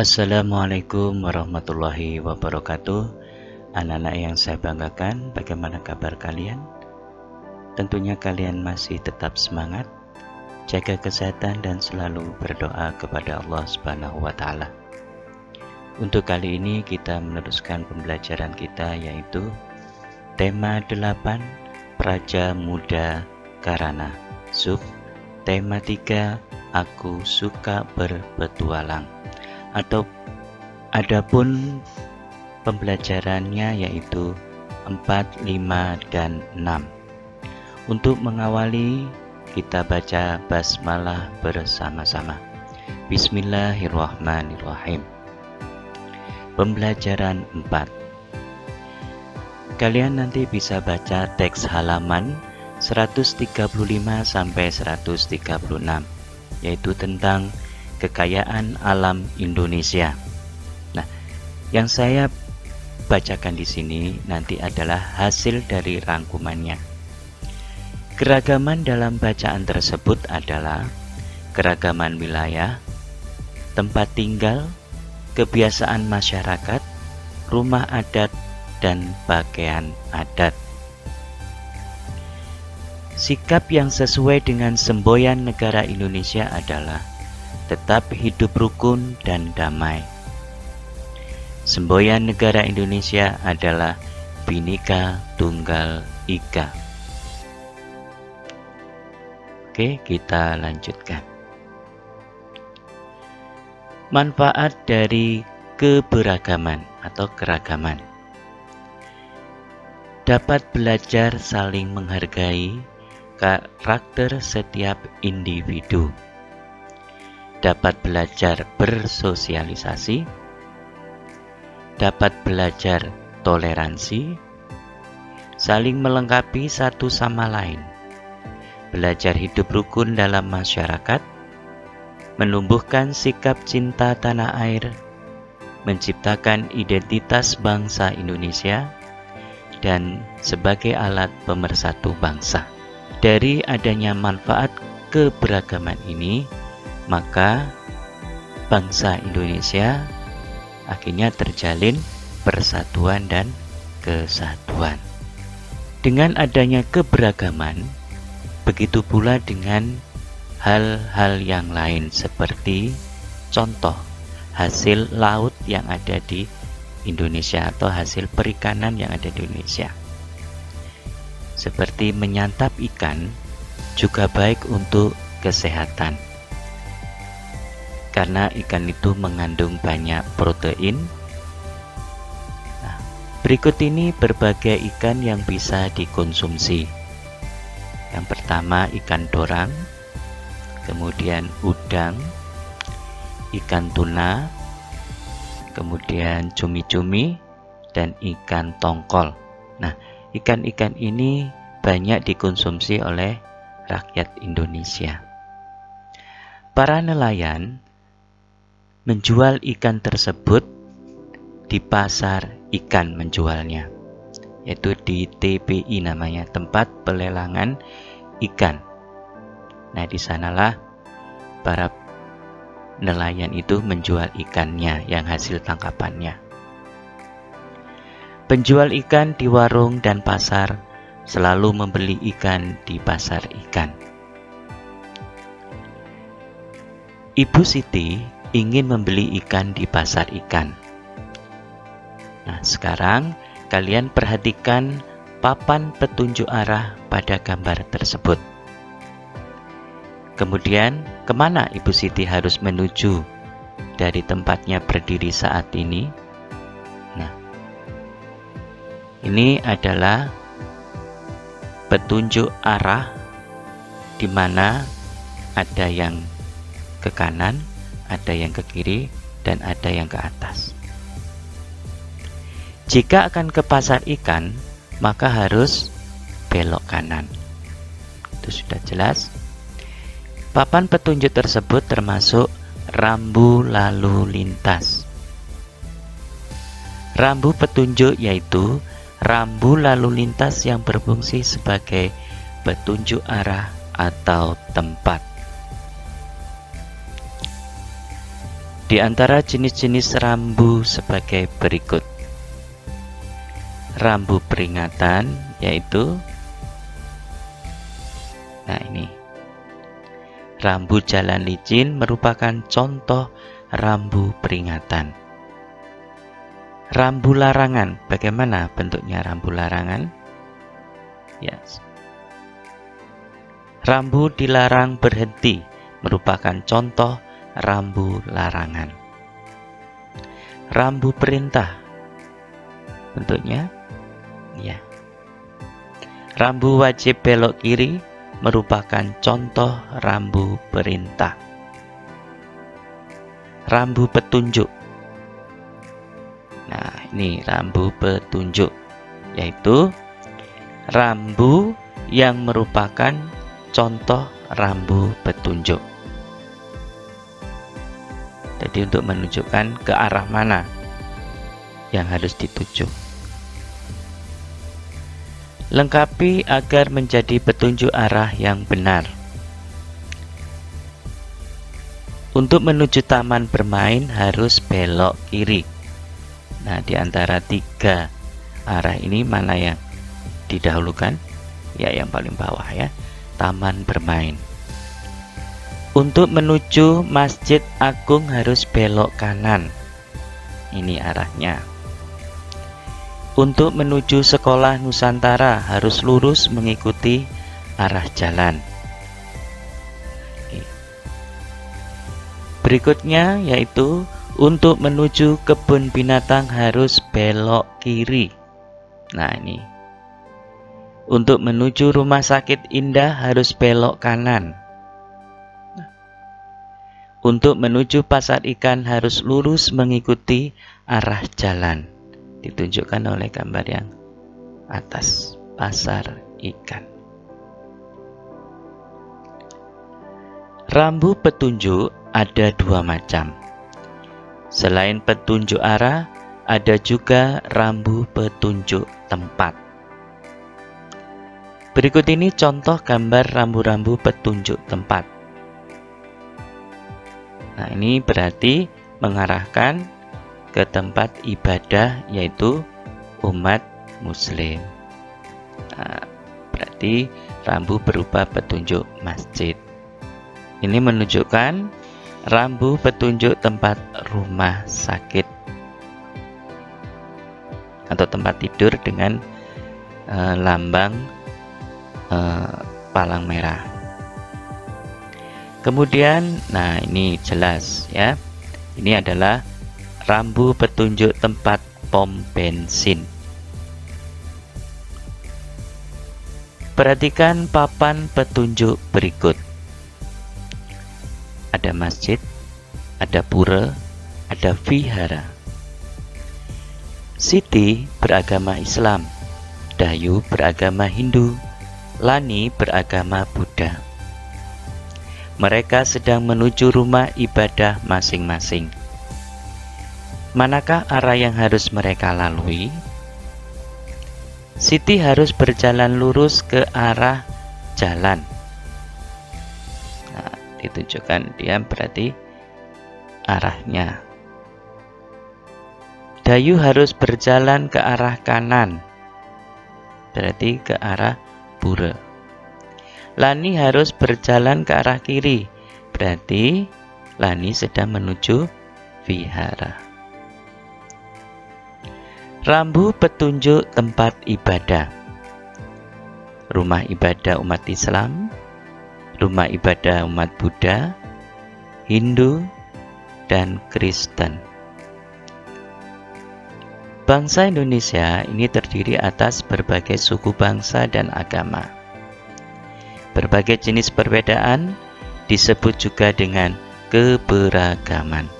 Assalamualaikum warahmatullahi wabarakatuh. Anak-anak yang saya banggakan, bagaimana kabar kalian? Tentunya kalian masih tetap semangat, jaga kesehatan dan selalu berdoa kepada Allah Subhanahu wa taala. Untuk kali ini kita meneruskan pembelajaran kita, yaitu tema 8 Praja Muda Karana, sub tema 3 Aku Suka Berpetualang. Adapun pembelajarannya yaitu 4, 5, dan 6. Untuk mengawali, kita baca basmalah bersama-sama. Bismillahirrahmanirrahim. Pembelajaran 4. Kalian nanti bisa baca teks halaman 135 sampai 136, yaitu tentang kekayaan alam Indonesia. Nah, yang saya bacakan di sini nanti adalah hasil dari rangkumannya. Keragaman dalam bacaan tersebut adalah keragaman wilayah, tempat tinggal, kebiasaan masyarakat, rumah adat, dan pakaian adat. Sikap yang sesuai dengan semboyan negara Indonesia adalah tetap hidup rukun dan damai. Semboyan negara Indonesia adalah Bhinneka Tunggal Ika. Oke, kita lanjutkan. Manfaat dari keberagaman atau keragaman. Dapat belajar saling menghargai karakter setiap individu. Dapat belajar bersosialisasi, dapat belajar toleransi, saling melengkapi satu sama lain, belajar hidup rukun dalam masyarakat, menumbuhkan sikap cinta tanah air, menciptakan identitas bangsa Indonesia, dan sebagai alat pemersatu bangsa. Dari adanya manfaat keberagaman ini, maka bangsa Indonesia akhirnya terjalin persatuan dan kesatuan. Dengan adanya keberagaman, begitu pula dengan hal-hal yang lain seperti contoh hasil laut yang ada di Indonesia atau hasil perikanan yang ada di Indonesia. Seperti menyantap ikan juga baik untuk kesehatan. Karena ikan itu mengandung banyak protein. Nah, berikut ini berbagai ikan yang bisa dikonsumsi. Yang pertama ikan dorang, kemudian udang, ikan tuna, kemudian cumi-cumi, dan ikan tongkol. Nah, ikan-ikan ini banyak dikonsumsi oleh rakyat Indonesia. Para nelayan menjual ikan tersebut di pasar ikan menjualnya, yaitu di TPI namanya, tempat pelelangan ikan. Nah, di sanalah para nelayan itu menjual ikannya yang hasil tangkapannya. Penjual ikan di warung dan pasar selalu membeli ikan di pasar ikan. Ibu Siti ingin membeli ikan di pasar ikan. Nah, sekarang kalian perhatikan papan petunjuk arah pada gambar tersebut. Kemudian, kemana Ibu Siti harus menuju dari tempatnya berdiri saat ini? Nah, ini adalah petunjuk arah di mana ada yang ke kanan, ada yang ke kiri, dan ada yang ke atas. Jika akan ke pasar ikan, maka harus belok kanan. Itu sudah jelas. Papan petunjuk tersebut termasuk rambu lalu lintas. Rambu petunjuk yaitu rambu lalu lintas yang berfungsi sebagai petunjuk arah atau tempat. Di antara jenis-jenis rambu sebagai berikut. Rambu peringatan yaitu ini. Rambu jalan licin merupakan contoh rambu peringatan. Rambu larangan, bagaimana bentuknya rambu larangan? Yes. Rambu dilarang berhenti merupakan contoh rambu larangan. Rambu perintah, bentuknya ya. Rambu wajib belok kiri merupakan contoh rambu perintah. Rambu petunjuk. Nah, ini rambu petunjuk, yaitu rambu yang merupakan contoh rambu petunjuk. Jadi untuk menunjukkan ke arah mana yang harus dituju. Lengkapi agar menjadi petunjuk arah yang benar. Untuk menuju taman bermain harus belok kiri. Nah, di antara 3 arah ini mana yang didahulukan? Ya, yang paling bawah ya, taman bermain. Untuk menuju Masjid Agung harus belok kanan. Ini arahnya. Untuk menuju Sekolah Nusantara harus lurus mengikuti arah jalan. Berikutnya yaitu untuk menuju kebun binatang harus belok kiri. Nah, ini. Untuk menuju Rumah Sakit Indah harus belok kanan. Untuk menuju pasar ikan harus lurus mengikuti arah jalan. Ditunjukkan oleh gambar yang atas, pasar ikan. Rambu petunjuk ada 2 macam. Selain petunjuk arah, ada juga rambu petunjuk tempat. Berikut ini contoh gambar rambu-rambu petunjuk tempat. Nah, ini berarti mengarahkan ke tempat ibadah yaitu umat muslim. Nah, berarti rambu berupa petunjuk masjid. Ini menunjukkan rambu petunjuk tempat rumah sakit atau tempat tidur dengan lambang palang merah. Kemudian, nah ini jelas ya. Ini adalah rambu petunjuk tempat pom bensin. Perhatikan papan petunjuk berikut. Ada masjid, ada pura, ada vihara. Siti beragama Islam, Dayu beragama Hindu, Lani beragama Buddha. Mereka sedang menuju rumah ibadah masing-masing. Manakah arah yang harus mereka lalui? Siti harus berjalan lurus ke arah jalan. Nah, ditunjukkan dia berarti arahnya. Dayu harus berjalan ke arah kanan, berarti ke arah pura. Lani harus berjalan ke arah kiri, berarti Lani sedang menuju vihara. Rambu petunjuk tempat ibadah. Rumah ibadah umat Islam, rumah ibadah umat Buddha, Hindu, dan Kristen. Bangsa Indonesia ini terdiri atas berbagai suku bangsa dan agama. Berbagai jenis perbedaan disebut juga dengan keberagaman.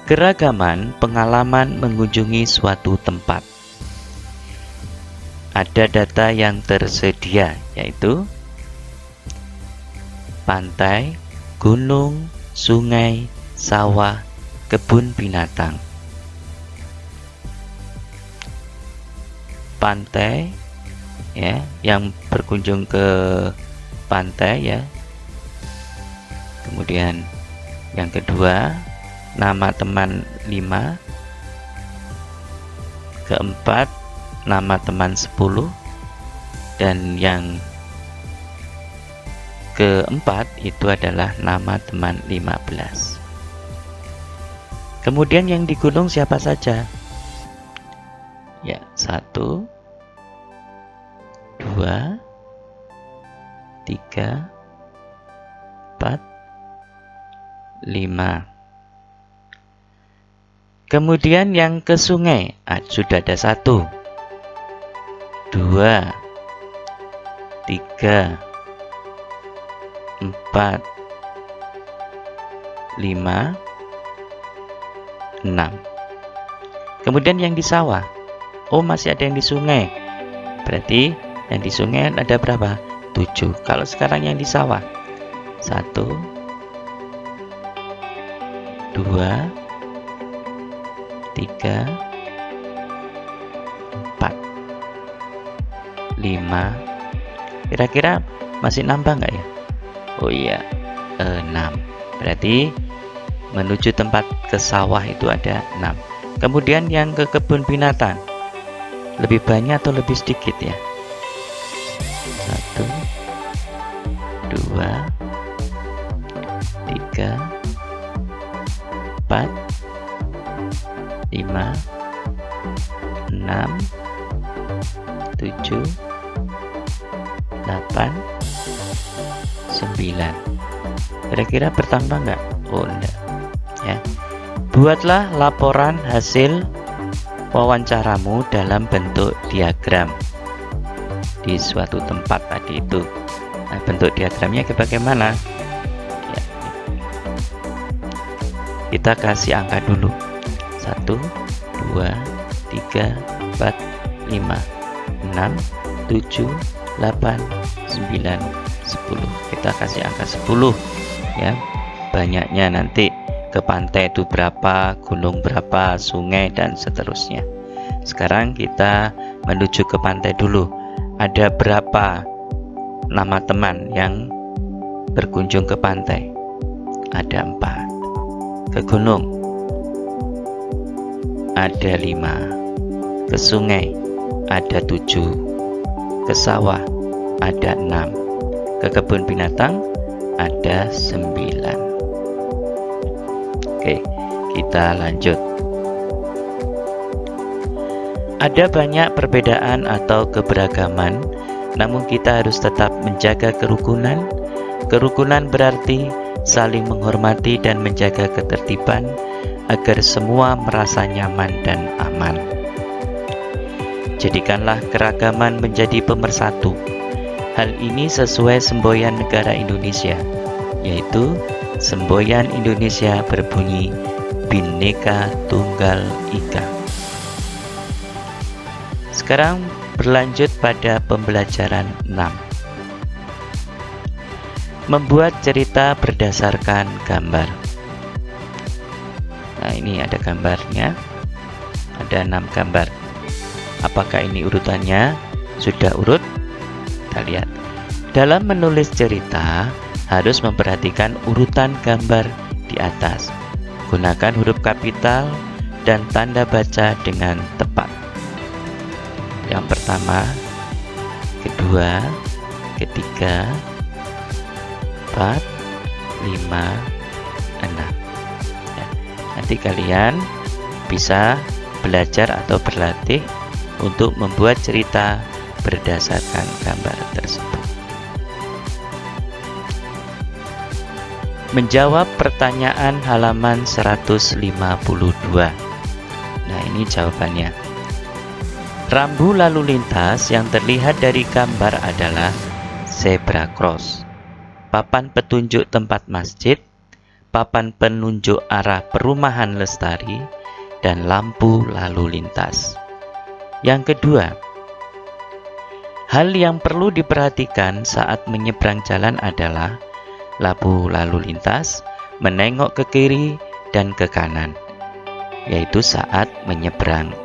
Keragaman pengalaman mengunjungi suatu tempat. Ada data yang tersedia, yaitu pantai, gunung, sungai, sawah, kebun binatang. Pantai, ya, yang berkunjung ke pantai, ya. Kemudian Yang kedua, nama teman 5. Keempat, nama teman 10. Dan yang keempat itu adalah nama teman 15. Kemudian yang digulung siapa saja? Ya, 1, 2, 3, 4, 5. Kemudian yang ke sungai, sudah ada 1, 2, 3, 4, 5, 6. Kemudian yang di sawah, masih ada yang di sungai. Berarti yang di sungai ada berapa? 7. Kalau sekarang yang di sawah, 1, 2, 3, 4, 5. Kira-kira masih nambah nggak ya? Oh iya, 6. Berarti menuju tempat ke sawah itu ada 6. Kemudian yang ke kebun binatang, lebih banyak atau lebih sedikit ya? 1, 2, 3, 4, 5, 6, 7, 8, 9. Kira-kira bertambah nggak? Oh enggak ya. Buatlah laporan hasil wawancaramu dalam bentuk diagram di suatu tempat tadi itu. Nah, bentuk diagramnya bagaimana? Ya. Kita kasih angka dulu. 1, 2, 3, 4, 5, 6, 7, 8, 9, 10. Kita kasih angka 10 ya. Banyaknya nanti ke pantai itu berapa, gunung berapa, sungai dan seterusnya. Sekarang kita menuju ke pantai dulu. Ada berapa nama teman yang berkunjung ke pantai? Ada 4. Ke gunung ada 5. Ke sungai ada 7. Ke sawah ada 6. Ke kebun binatang ada 9. Oke, kita lanjut. Ada banyak perbedaan atau keberagaman, namun kita harus tetap menjaga kerukunan. Kerukunan berarti saling menghormati dan menjaga ketertiban agar semua merasa nyaman dan aman. Jadikanlah keragaman menjadi pemersatu. Hal ini sesuai semboyan negara Indonesia, yaitu semboyan Indonesia berbunyi Bhinneka Tunggal Ika. Sekarang berlanjut pada pembelajaran 6. Membuat cerita berdasarkan gambar. Nah, ini ada gambarnya. Ada 6 gambar. Apakah ini urutannya? Sudah urut? Kita lihat. Dalam menulis cerita, harus memperhatikan urutan gambar di atas. Gunakan huruf kapital dan tanda baca dengan tepat. Yang pertama, kedua, ketiga, 4, 5, 6. Ya, nanti kalian bisa belajar atau berlatih untuk membuat cerita berdasarkan gambar tersebut. Menjawab pertanyaan halaman 152. Nah, ini jawabannya. Rambu lalu lintas yang terlihat dari gambar adalah zebra cross, papan petunjuk tempat masjid, papan penunjuk arah perumahan lestari, dan lampu lalu lintas. Yang kedua, hal yang perlu diperhatikan saat menyeberang jalan adalah lampu lalu lintas menengok ke kiri dan ke kanan, yaitu saat menyeberang,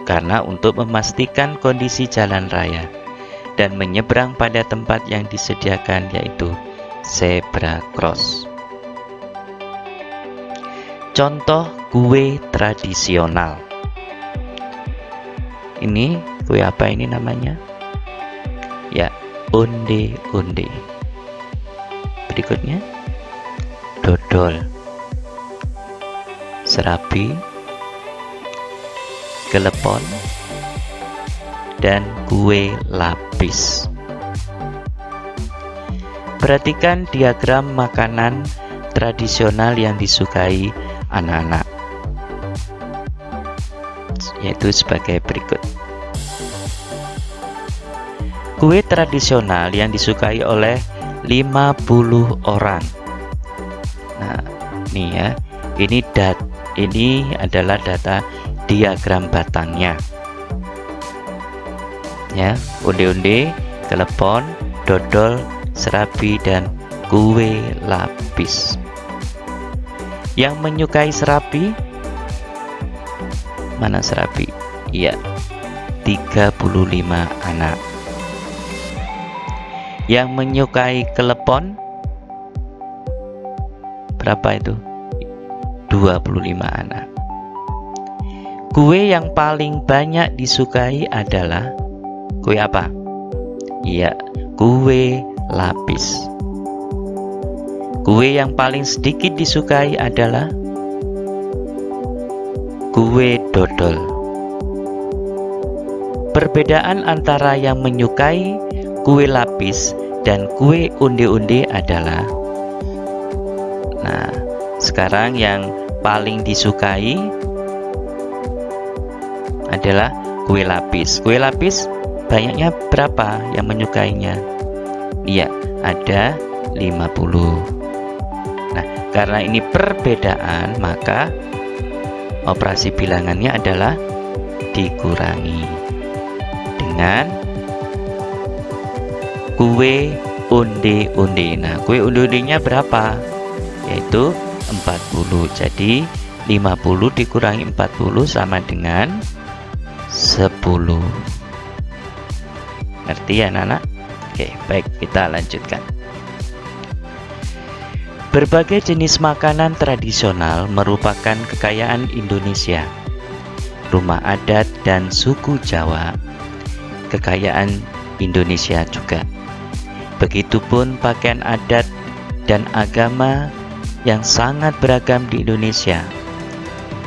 karena untuk memastikan kondisi jalan raya, dan menyeberang pada tempat yang disediakan, yaitu zebra cross. contoh kue tradisional. Ini kue apa ini namanya? Ya, onde-onde. Berikutnya dodol, serabi, kelepon, dan kue lapis. Perhatikan diagram makanan tradisional yang disukai anak-anak, yaitu sebagai berikut. Kue tradisional yang disukai oleh 50 orang. Nah, nih ya, ini adalah data diagram batangnya. Ya, onde-onde, kelepon, dodol, serabi, dan kue lapis. Yang menyukai serabi, mana serabi? Iya, 35 anak. Yang menyukai kelepon, berapa itu? 25 anak. Kue yang paling banyak disukai adalah kue apa? Iya, kue lapis. Kue yang paling sedikit disukai adalah kue dodol. Perbedaan antara yang menyukai kue lapis dan kue onde-onde adalah, nah, sekarang yang paling disukai adalah kue lapis. Kue lapis banyaknya berapa yang menyukainya? Iya, ada 50. Nah, karena ini perbedaan, maka operasi bilangannya adalah dikurangi dengan kue onde-onde. Nah, kue onde-ondenya berapa? Yaitu 40. Jadi 50 dikurangi 40 sama dengan 10. Ngerti ya anak-anak? Oke, baik, kita lanjutkan. Berbagai jenis makanan tradisional merupakan kekayaan Indonesia. Rumah adat dan suku Jawa, kekayaan Indonesia juga. Begitupun pakaian adat dan agama yang sangat beragam di Indonesia.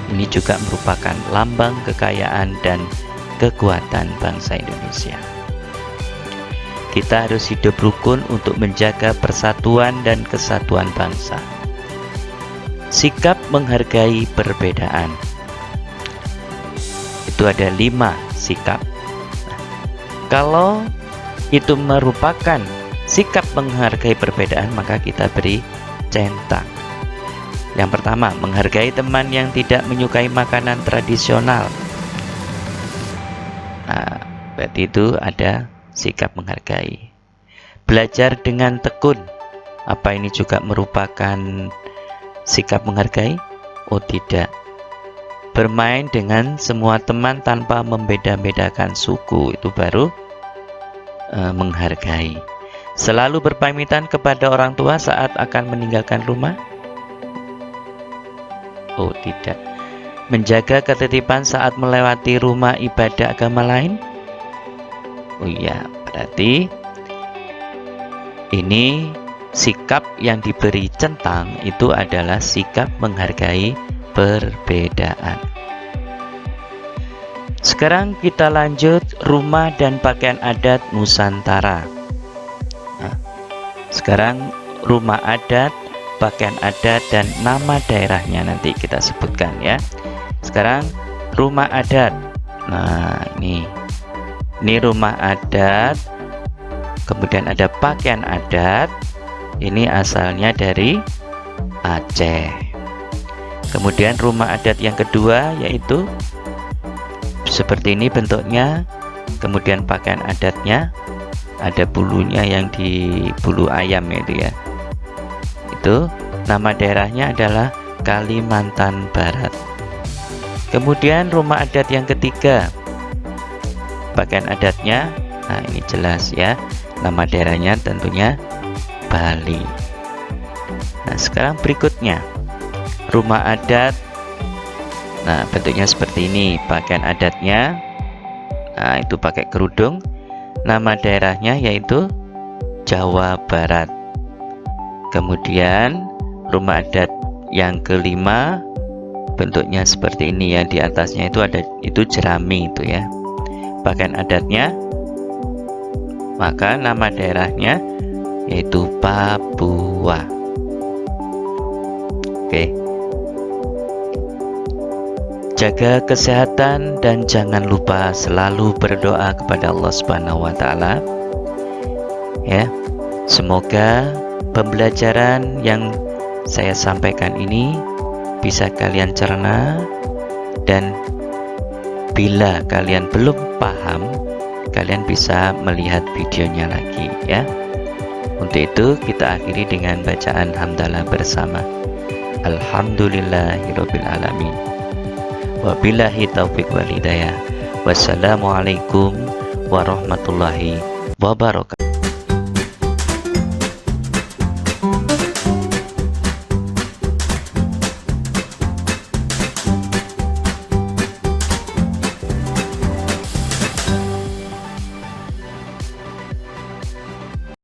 Ini juga merupakan lambang kekayaan dan kekuatan bangsa Indonesia. Kita harus hidup rukun untuk menjaga persatuan dan kesatuan bangsa. Sikap menghargai perbedaan. Itu ada 5 sikap. Kalau itu merupakan sikap menghargai perbedaan, maka kita beri centang. Yang pertama, menghargai teman yang tidak menyukai makanan tradisional. Nah, berarti itu ada sikap menghargai. Belajar dengan tekun. Apa ini juga merupakan sikap menghargai? Oh, tidak. Bermain dengan semua teman tanpa membeda-bedakan suku, itu baru menghargai. Selalu berpamitan kepada orang tua saat akan meninggalkan rumah? Oh, tidak. Menjaga ketertiban saat melewati rumah ibadah agama lain? Oh iya, berarti ini sikap yang diberi centang itu adalah sikap menghargai perbedaan. Sekarang kita lanjut rumah dan pakaian adat Nusantara. Nah, sekarang rumah adat, pakaian adat, dan nama daerahnya nanti kita sebutkan ya. Sekarang rumah adat. Nah, ini rumah adat. Kemudian ada pakaian adat. Ini asalnya dari Aceh. Kemudian rumah adat yang kedua yaitu seperti ini bentuknya. Kemudian pakaian adatnya ada bulunya yang di bulu ayam itu ya. Itu nama daerahnya adalah Kalimantan Barat. Kemudian rumah adat yang ketiga, pakaian adatnya, nah ini jelas ya, nama daerahnya tentunya Bali. Nah sekarang berikutnya rumah adat. Nah, bentuknya seperti ini, pakaian adatnya. Nah, itu pakai kerudung. Nama daerahnya yaitu Jawa Barat. Kemudian rumah adat yang kelima, bentuknya seperti ini ya. Di atasnya itu jerami itu ya. Pakaian adatnya, maka nama daerahnya yaitu Papua. Oke. Jaga kesehatan dan jangan lupa selalu berdoa kepada Allah Subhanahu wa taala. Ya. Semoga pembelajaran yang saya sampaikan ini bisa kalian cerna, dan bila kalian belum paham, kalian bisa melihat videonya lagi ya. Untuk itu kita akhiri dengan bacaan hamdalah bersama. Alhamdulillahirabbil alamin. Wabillahi taufiq wal hidayah. Wassalamualaikum warahmatullahi wabarakatuh.